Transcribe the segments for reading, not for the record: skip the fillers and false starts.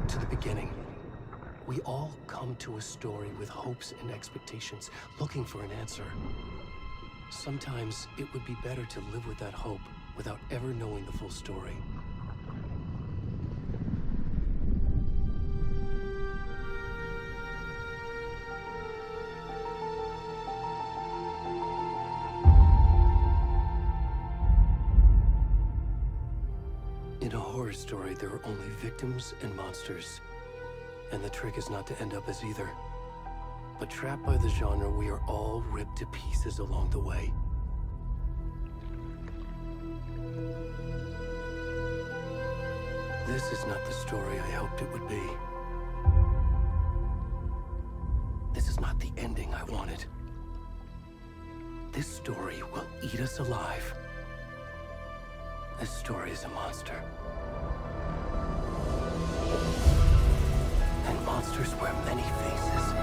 back to the beginning. We all come to a story with hopes and expectations, looking for an answer. Sometimes it would be better to live with that hope without ever knowing the full story. In a horror story, there are only victims and monsters. And the trick is not to end up as either. But trapped by the genre, we are all ripped to pieces along the way. This is not the story I hoped it would be. This is not the ending I wanted. This story will eat us alive. This story is a monster. And monsters wear many faces.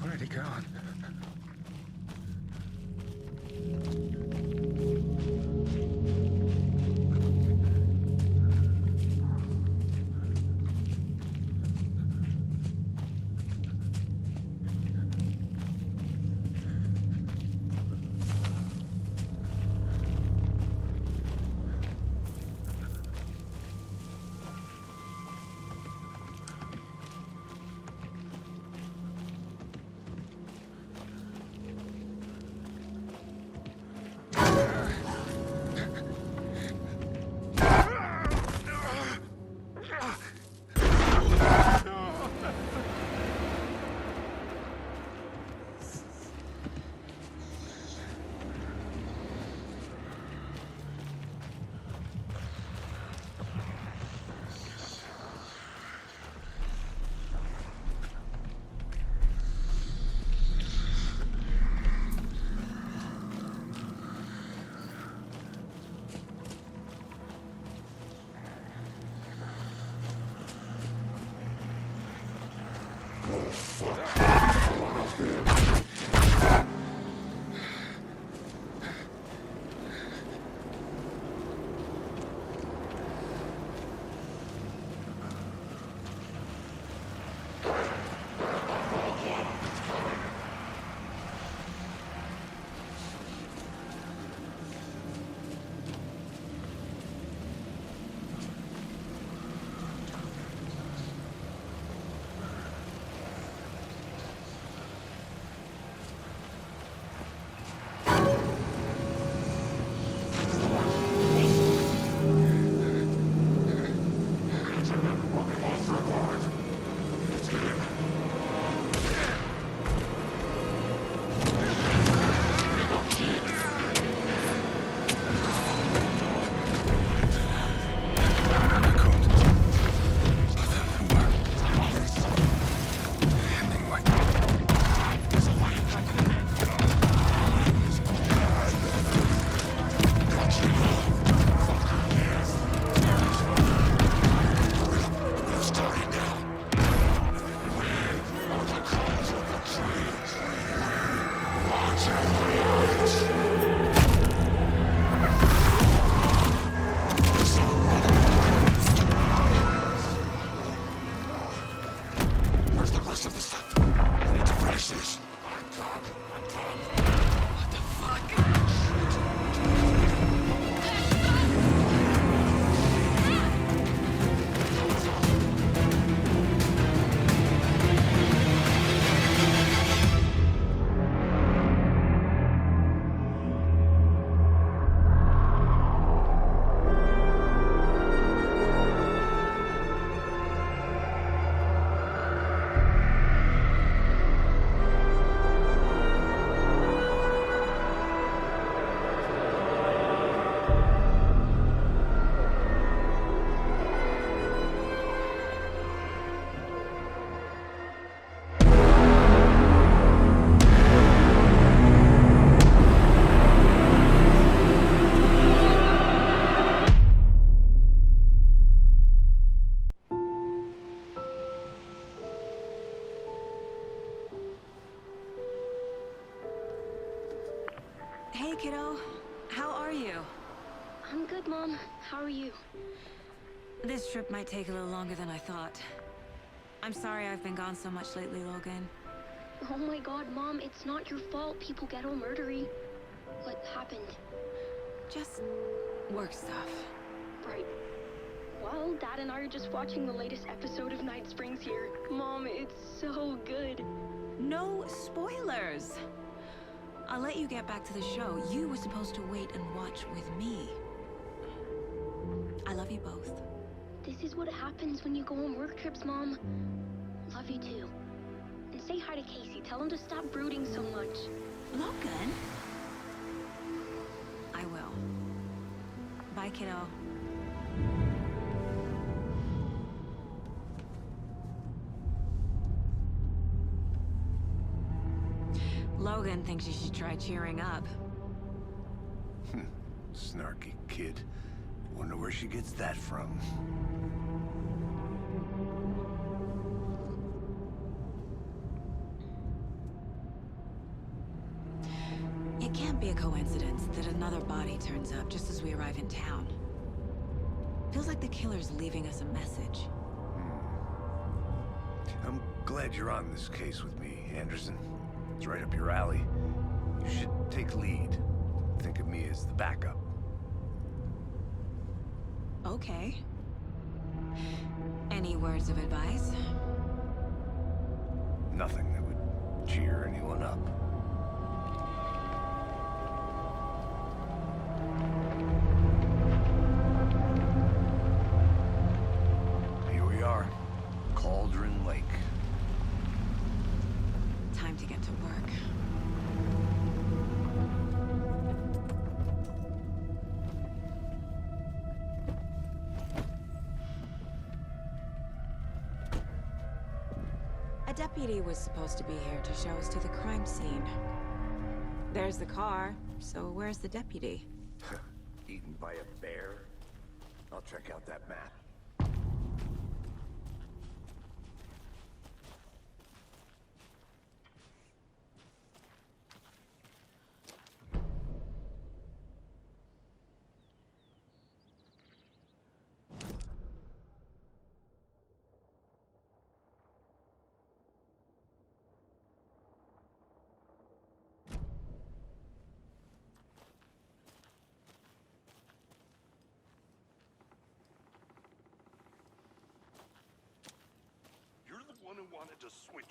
Where'd he gone? I'm good, Mom. How are you? This trip might take a little longer than I thought. I'm sorry I've been gone so much lately, Logan. Oh my god, Mom, it's not your fault people get all murdery. What happened? Just work stuff. Right. Well, Dad and I are just watching the latest episode of Night Springs here. Mom, it's so good. No spoilers! I'll let you get back to the show. You were supposed to wait and watch with me. I love you both. This is what happens when you go on work trips, Mom. Love you too. And say hi to Casey. Tell him to stop brooding so much. Logan? I will. Bye, kiddo. Logan thinks you should try cheering up. Snarky kid. Wonder where she gets that from. It can't be a coincidence that another body turns up just as we arrive in town. Feels like the killer's leaving us a message. I'm glad you're on this case with me, Anderson. It's right up your alley. You should take lead. Think of me as the backup. Okay. Any words of advice? Nothing that would cheer anyone up. Here we are. Cauldron Lake. Time to get to work. A deputy was supposed to be here to show us to the crime scene. There's the car, so where's the deputy? Eaten by a bear? I'll check out that map.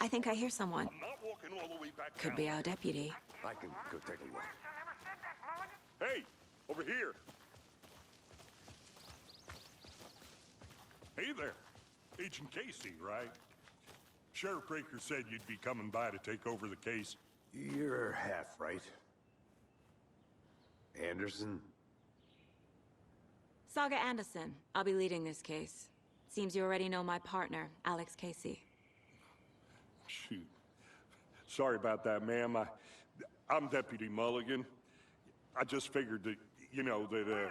I think I hear someone. I'm not walking all the way back Could down. be our deputy. I can go take a look. Hey, over here. Hey there. Agent Casey, right? Sheriff Breaker said you'd be coming by to take over the case. You're half right. Anderson? Saga Anderson. I'll be leading this case. Seems you already know my partner, Alex Casey. Shoot. Sorry about that, ma'am. I'm Deputy Mulligan. I just figured that, you know, that, Those damn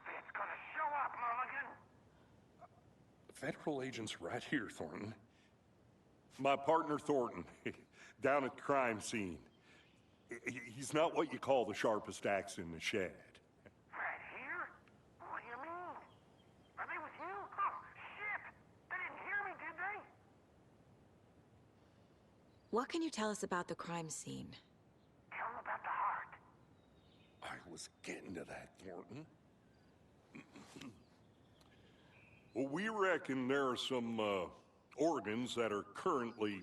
feds gonna show up, Mulligan. federal agent's right here, Thornton. My partner, Thornton, down at the crime scene. He's not what you call the sharpest axe in the shed. Right here? What do you mean? Are they with you? Oh, shit! They didn't hear me, did they? What can you tell us about the crime scene? Tell them about the heart. I was getting to that, Thornton. Well, we reckon there are some organs that are currently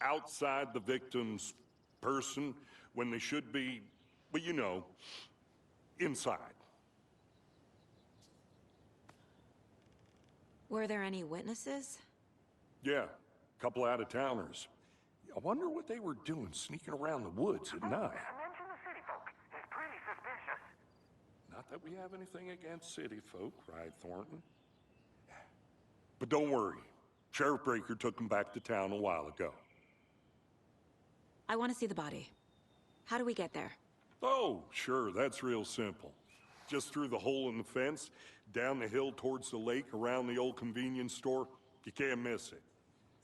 outside the victim's person when they should be, well, you know, inside. Were there any witnesses? Yeah, a couple out-of-towners. I wonder what they were doing sneaking around the woods at night. Mention the city folk. It's pretty suspicious. Not that we have anything against city folk, right, Thornton? But don't worry. Sheriff Breaker took them back to town a while ago. I want to see the body. How do we get there? Oh, sure, that's real simple. Just through the hole in the fence, down the hill towards the lake, around the old convenience store. You can't miss it.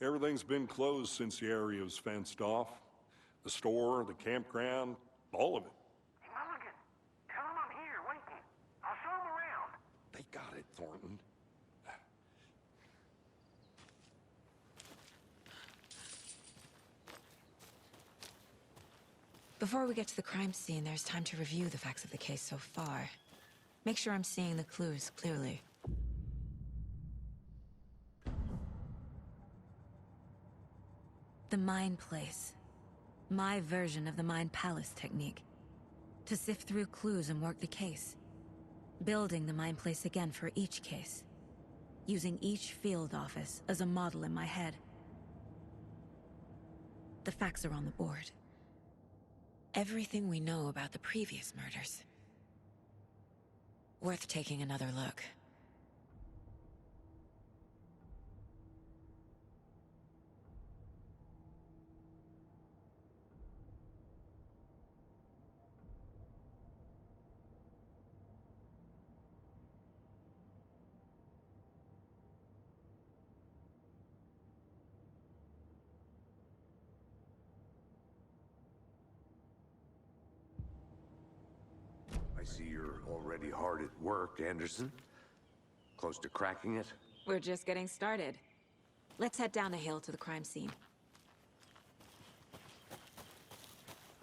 Everything's been closed since the area was fenced off. The store, the campground, all of it. Hey, Mulligan, tell them I'm here waiting. I'll Thornton. Before we get to the crime scene, there's time to review the facts of the case so far. Make sure I'm seeing the clues clearly. The Mind Place. My version of the Mind Palace technique. To sift through clues and work the case. Building the Mind Place again for each case. Using each field office as a model in my head. The facts are on the board. Everything we know about the previous murders. Worth taking another look. I see you're already hard at work, Anderson. Close to cracking it? We're just getting started. Let's head down the hill to the crime scene.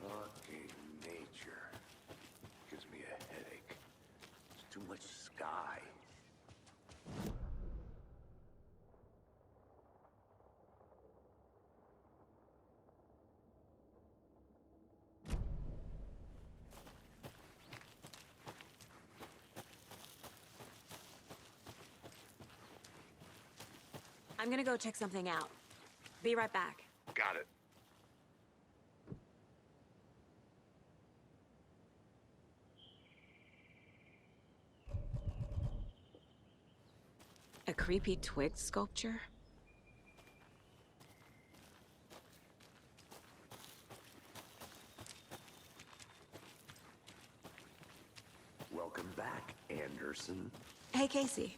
Fucking nature. Gives me a headache. There's too much sky. I'm gonna go check something out. Be right back. Got it. A creepy twig sculpture? Welcome back, Anderson. Hey, Casey.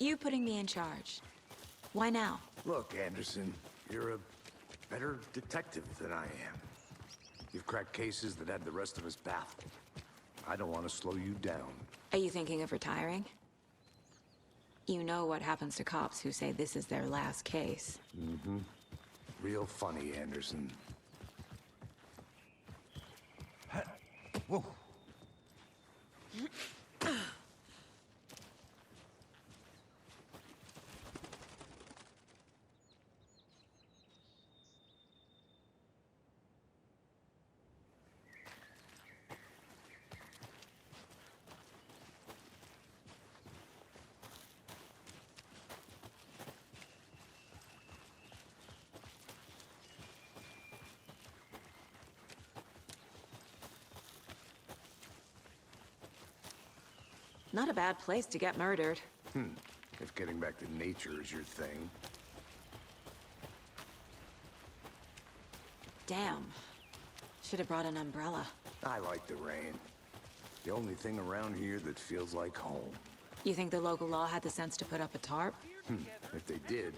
You putting me in charge. Why now? Look, Anderson, you're a better detective than I am. You've cracked cases that had the rest of us baffled. I don't want to slow you down. Are you thinking of retiring? You know what happens to cops who say this is their last case. Mm-hmm. Real funny, Anderson. Whoa. Not a bad place to get murdered. If getting back to nature is your thing. Damn. Should have brought an umbrella. I like the rain. The only thing around here that feels like home. You think the local law had the sense to put up a tarp? If they did,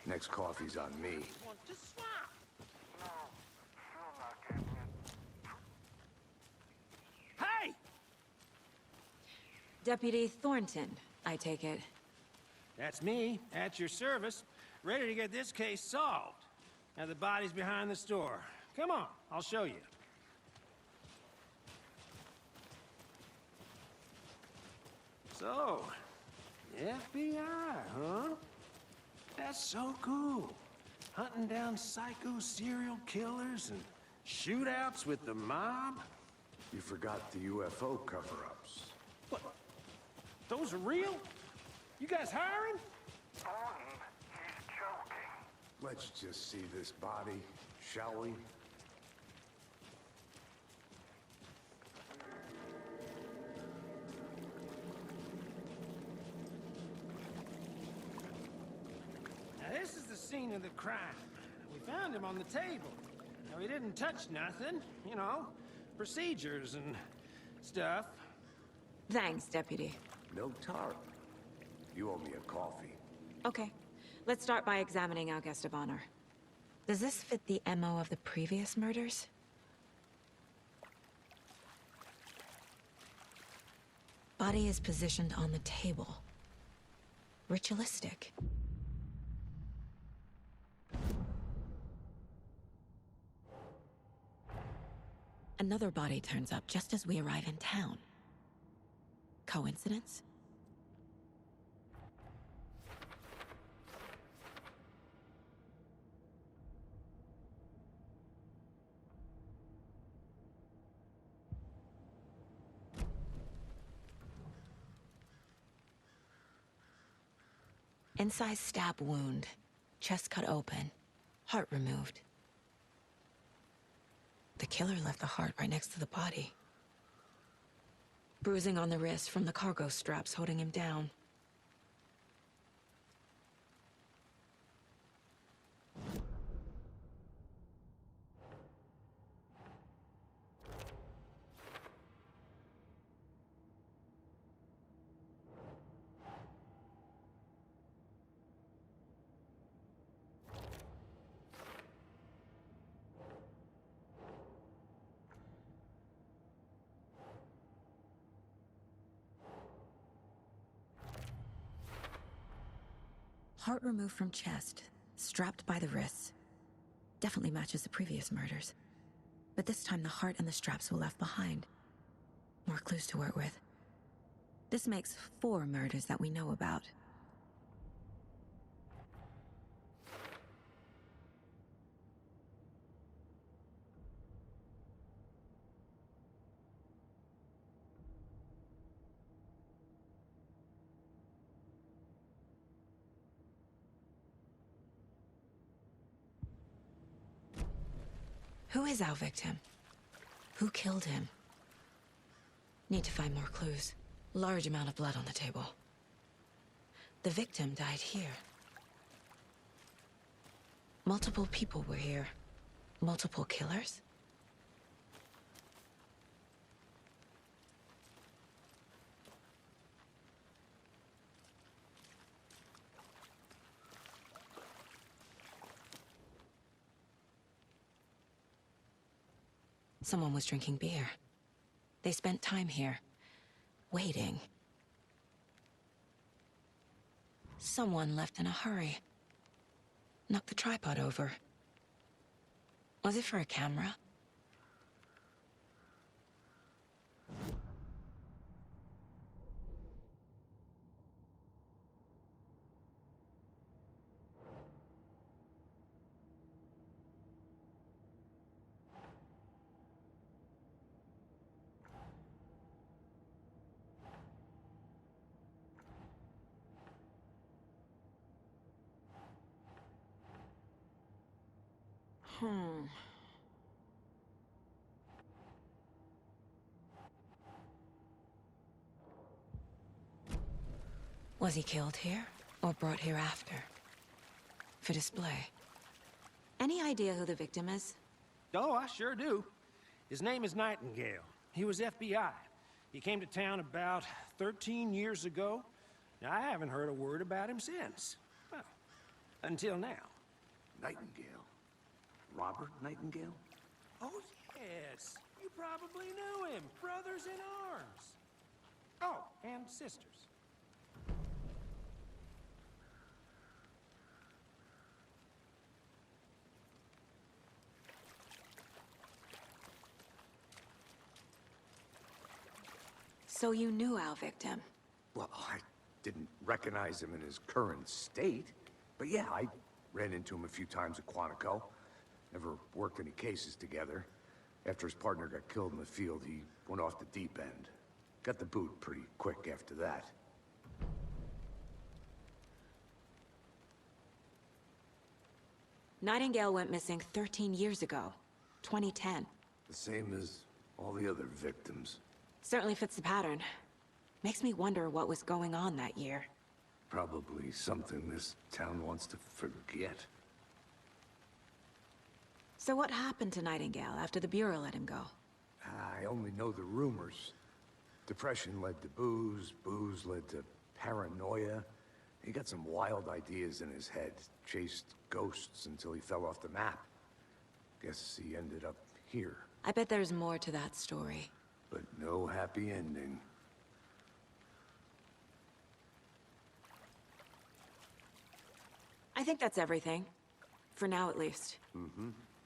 next coffee's on me. Hey! Deputy Thornton, I take it. That's me, at your service, ready to get this case solved. Now the body's behind the store. Come on, I'll show you. So, FBI, huh? That's so cool. Hunting down psycho serial killers and shootouts with the mob. You forgot the UFO cover-ups. What? Those are real? You guys hiring? Thornton, he's joking. Let's just see this body, shall we? Now this is the scene of the crime. We found him on the table. Now he didn't touch nothing, you know, procedures and stuff. Thanks, Deputy. No tarp. You owe me a coffee. Okay. Let's start by examining our guest of honor. Does this fit the MO of the previous murders? Body is positioned on the table. ritualistic. Another body turns up just as we arrive in town. Coincidence? Incised stab wound, chest cut open, heart removed. The killer left the heart right next to the body. Bruising on the wrist from the cargo straps holding him down. Heart removed from chest, strapped by the wrists. Definitely matches the previous murders. But this time the heart and the straps were left behind. More clues to work with. This makes 4 murders that we know about. Who is our victim? Who killed him? Need to find more clues. Large amount of blood on the table. The victim died here. Multiple people were here. Multiple killers? Someone was drinking beer. They spent time here, waiting. Someone left in a hurry. Knocked the tripod over. Was it for a camera? Was he killed here, or brought here after? For display. Any idea who the victim is? Oh, I sure do. His name is Nightingale. He was FBI. He came to town about 13 years ago. Now, I haven't heard a word about him since. Well, until now. Nightingale? Robert Nightingale? Oh, yes. You probably knew him. Brothers in arms. Oh, and sisters. So you knew our victim? Well, I didn't recognize him in his current state. But yeah, I ran into him a few times at Quantico. Never worked any cases together. After his partner got killed in the field, he went off the deep end. Got the boot pretty quick after that. Nightingale went missing 13 years ago. 2010. The same as all the other victims. Certainly fits the pattern. Makes me wonder what was going on that year. Probably something this town wants to forget. So what happened to Nightingale after the Bureau let him go? I only know the rumors. Depression led to booze, booze led to paranoia. He got some wild ideas in his head, chased ghosts until he fell off the map. Guess he ended up here. I bet there's more to that story. But no happy ending. I think that's everything. For now, at least.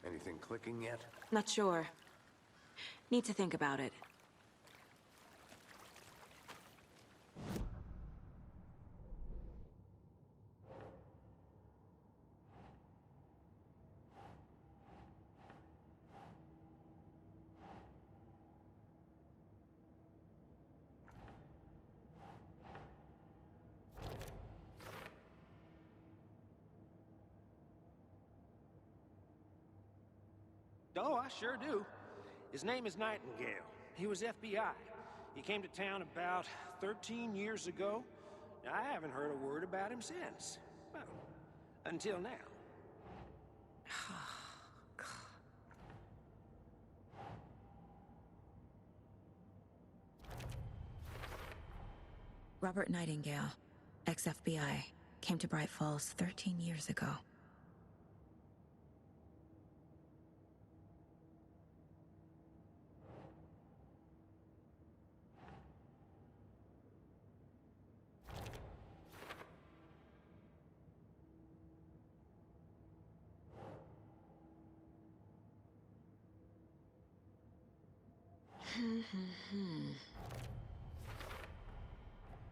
Anything clicking yet? Not sure. Need to think about it. Oh, I sure do. His name is Nightingale. He was FBI. He came to town about 13 years ago. I haven't heard a word about him since. Well, until now. Robert Nightingale, ex-FBI, came to Bright Falls 13 years ago.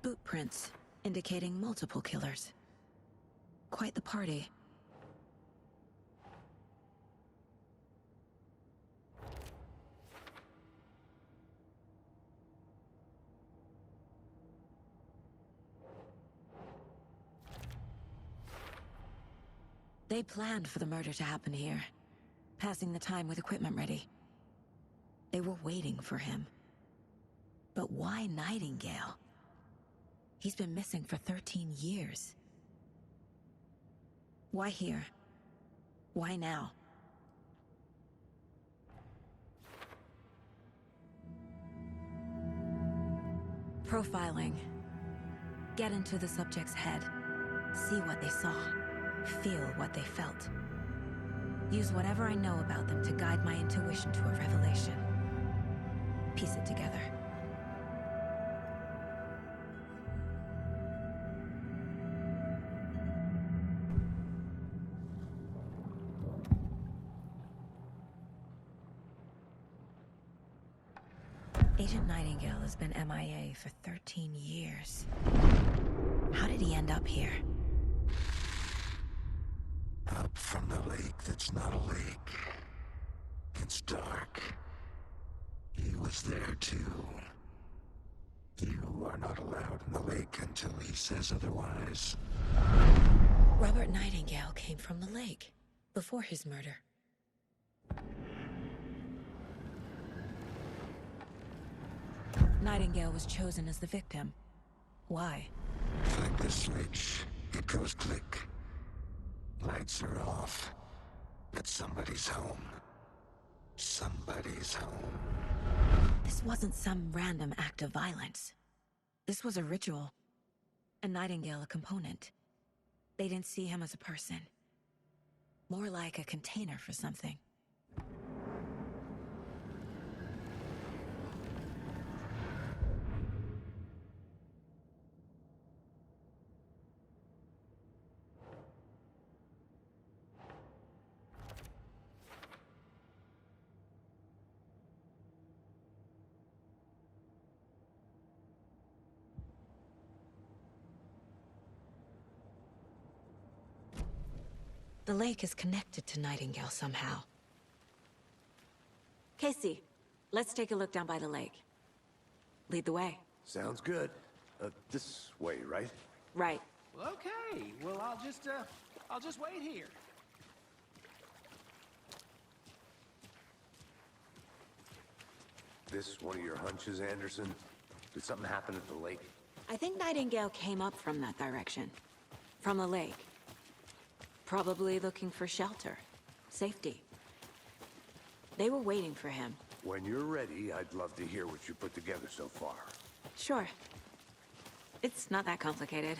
Boot prints indicating multiple killers. Quite the party. They planned for the murder to happen here, passing the time with equipment ready. They were waiting for him. But why Nightingale? He's been missing for 13 years. Why here? Why now? Profiling. Get into the subject's head. See what they saw. Feel what they felt. Use whatever I know about them to guide my intuition to a revelation. Piece it together. Agent Nightingale has been MIA for 13 years. How did he end up here? Up from the lake that's not a lake. It's dark. He was there too. You are not allowed in the lake until he says otherwise. Robert Nightingale came from the lake, before his murder. Nightingale was chosen as the victim. Why? Flick the switch. It goes click. Lights are off. But somebody's home. Somebody's home. This wasn't some random act of violence. This was a ritual. And Nightingale a component. They didn't see him as a person. More like a container for something. The lake is connected to Nightingale somehow. Casey, let's take a look down by the lake. Lead the way. Sounds good. This way, right? Right. Well, okay. Well, I'll just wait here. This one of your hunches, Anderson? Did something happen at the lake? I think Nightingale came up from that direction. From the lake. Probably looking for shelter. Safety. They were waiting for him. When you're ready, I'd love to hear what you put together so far. Sure. It's not that complicated.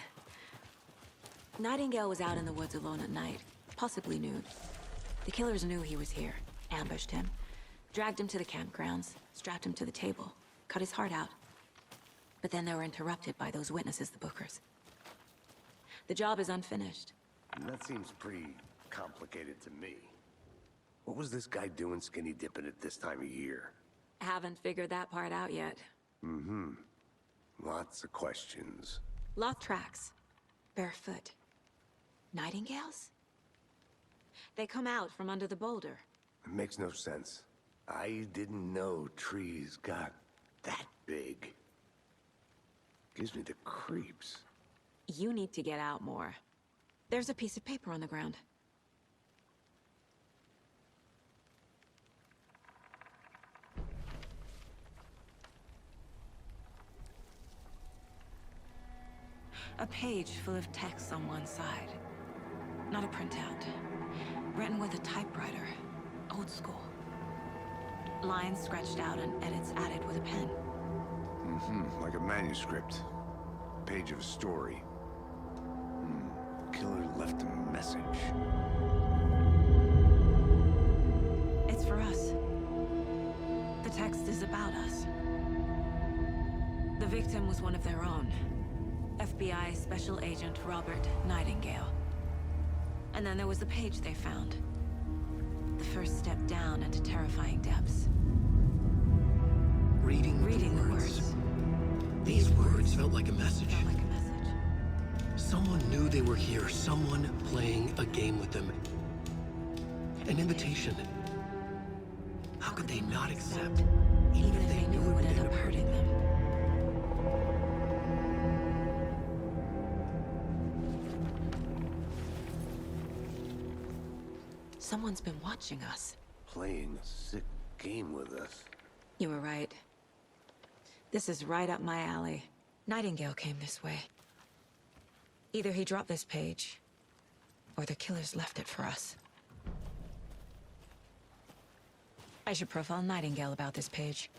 Nightingale was out in the woods alone at night, possibly nude. The killers knew he was here, ambushed him, dragged him to the campgrounds, strapped him to the table, cut his heart out. But then they were interrupted by those witnesses, the Bookers. The job is unfinished. That seems pretty complicated to me. What was this guy doing skinny dipping at this time of year? Haven't figured that part out yet. Lots of questions. Loth tracks. Barefoot. Nightingales? They come out from under the boulder. It makes no sense. I didn't know trees got that big. Gives me the creeps. You need to get out more. There's a piece of paper on the ground. A page full of text on one side. Not a printout. Written with a typewriter. Old school. Lines scratched out and edits added with a pen. Like a manuscript. Page of a story. Killer left a message. It's for us. The text is about us. The victim was one of their own. FBI Special Agent Robert Nightingale. And then there was the page they found. The first step down into terrifying depths. Reading the words. These words felt like a message. Felt like a message. Someone knew they were here. Someone playing a game with them. An invitation. How could they not accept? Even if they knew it would end up hurting them. Someone's been watching us. Playing a sick game with us. You were right. This is right up my alley. Nightingale came this way. Either he dropped this page, or the killers left it for us. I should profile Nightingale about this page.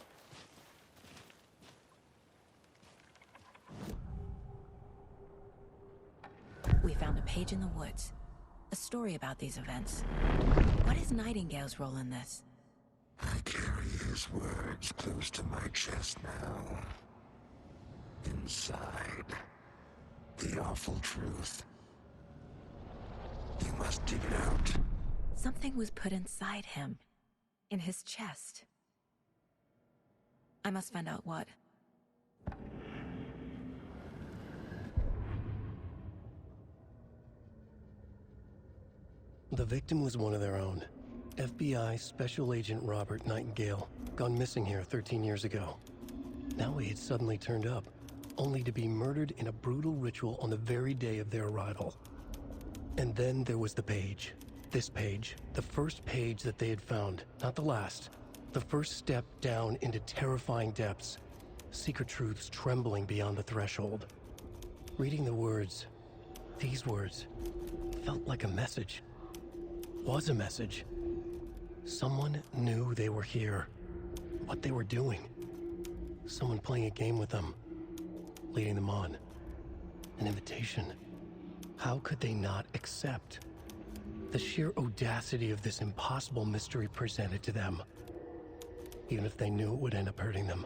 We found a page in the woods. A story about these events. What is Nightingale's role in this? I carry his words close to my chest now. Inside, the awful truth. You must dig it out. Something was put inside him. In his chest. I must find out what. The victim was one of their own. FBI Special Agent Robert Nightingale, gone missing here 13 years ago. Now he had suddenly turned up, only to be murdered in a brutal ritual on the very day of their arrival. And then there was the page. This page, the first page that they had found, not the last. The first step down into terrifying depths. Secret truths trembling beyond the threshold. Reading the words, these words, felt like a message. Was a message. Someone knew they were here. What they were doing. Someone playing a game with them. Leading them on. An invitation. How could they not accept? The sheer audacity of this impossible mystery presented to them. Even if they knew it would end up hurting them.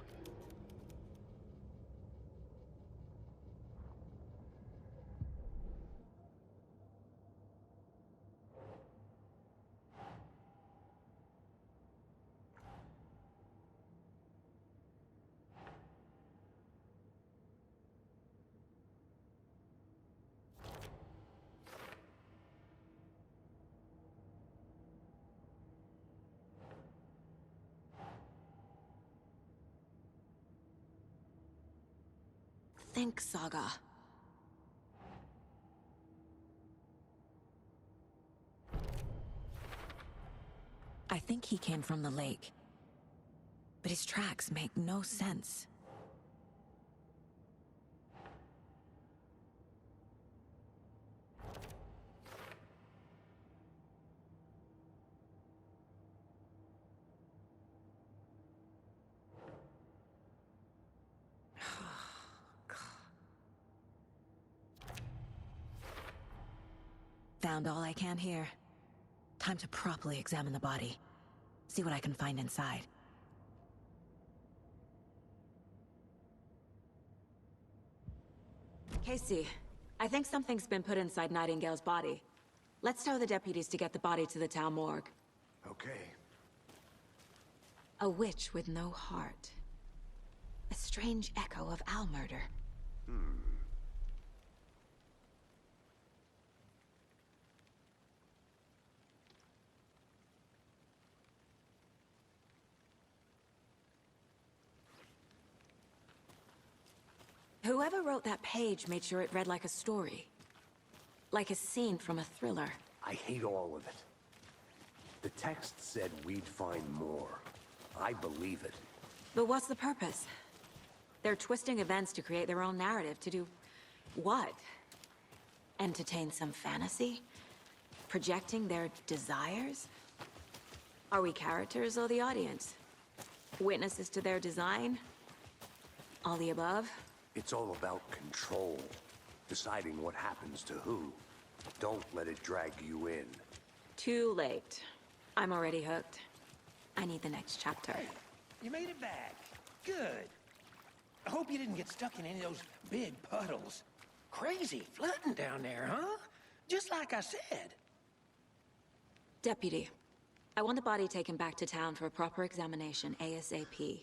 Think, Saga. I think he came from the lake. But his tracks make no sense. Found all I can here. Time to properly examine the body. See what I can find inside. Casey, I think something's been put inside Nightingale's body. Let's tell the deputies to get the body to the town morgue. Okay. A witch with no heart. A strange echo of Al murder. Whoever wrote that page made sure it read like a story. Like a scene from a thriller. I hate all of it. The text said we'd find more. I believe it. But what's the purpose? They're twisting events to create their own narrative. To do what? Entertain some fantasy? Projecting their desires? Are we characters or the audience? Witnesses to their design? All the above? It's all about control. Deciding what happens to who. Don't let it drag you in. Too late. I'm already hooked. I need the next chapter. Hey, you made it back. Good. I hope you didn't get stuck in any of those big puddles. Crazy flooding down there, huh? Just like I said. Deputy, I want the body taken back to town for a proper examination ASAP.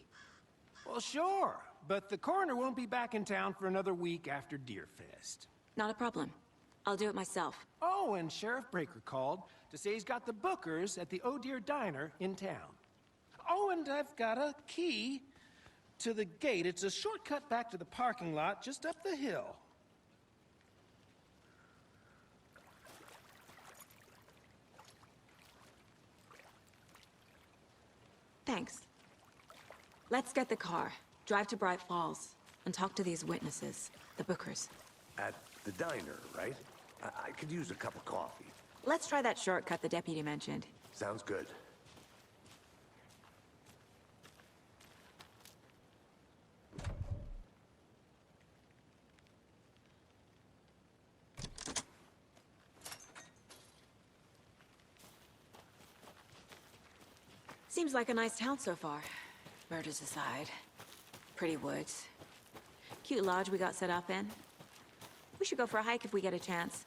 Well, sure. But the coroner won't be back in town for another week after Deerfest. Not a problem. I'll do it myself. Oh, and Sheriff Breaker called to say he's got the Bookers at the Oh Dear Diner in town. Oh, and I've got a key to the gate. It's a shortcut back to the parking lot just up the hill. Thanks. Let's get the car, drive to Bright Falls, and talk to these witnesses, the Bookers. At the diner, right? I could use a cup of coffee. Let's try that shortcut the deputy mentioned. Sounds good. Seems like a nice town so far. Murders aside. Pretty woods. Cute lodge we got set up in. We should go for a hike if we get a chance.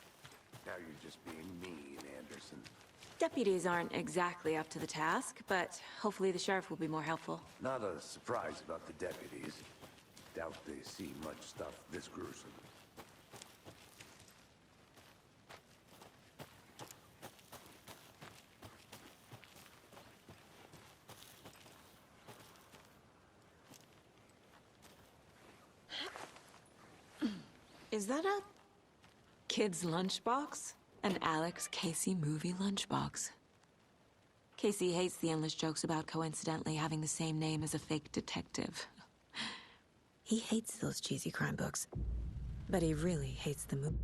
Now you're just being mean, Anderson. Deputies aren't exactly up to the task, but hopefully the sheriff will be more helpful. Not a surprise about the deputies. Doubt they see much stuff this gruesome. Is that a kid's lunchbox? An Alex Casey movie lunchbox. Casey hates the endless jokes about coincidentally having the same name as a fake detective. He hates those cheesy crime books, but he really hates the movie.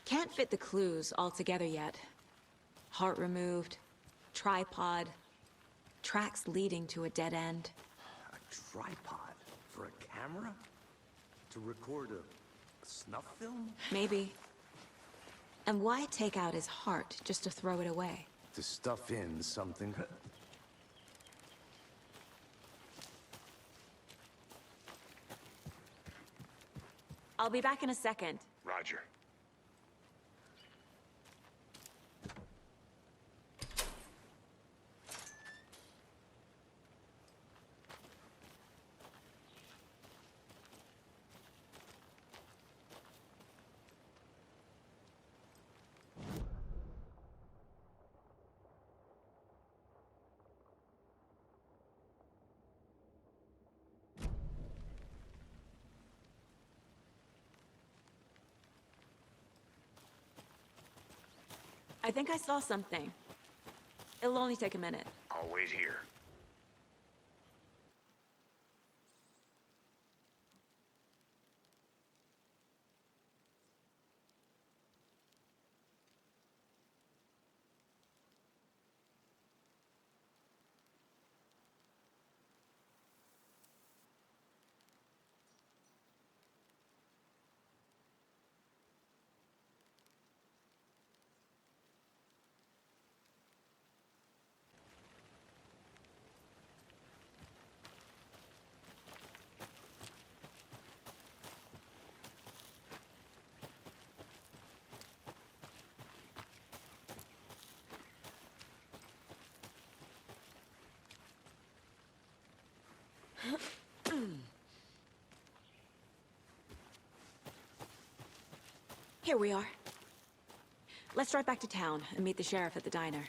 Can't fit the clues all together yet. Heart removed, tripod, tracks leading to a dead end. A tripod? For a camera? To record a snuff film? Maybe. And why take out his heart just to throw it away? To stuff in something... I'll be back in a second. Roger. I think I saw something. It'll only take a minute. I'll wait here. Here we are. Let's drive back to town and meet the sheriff at the diner.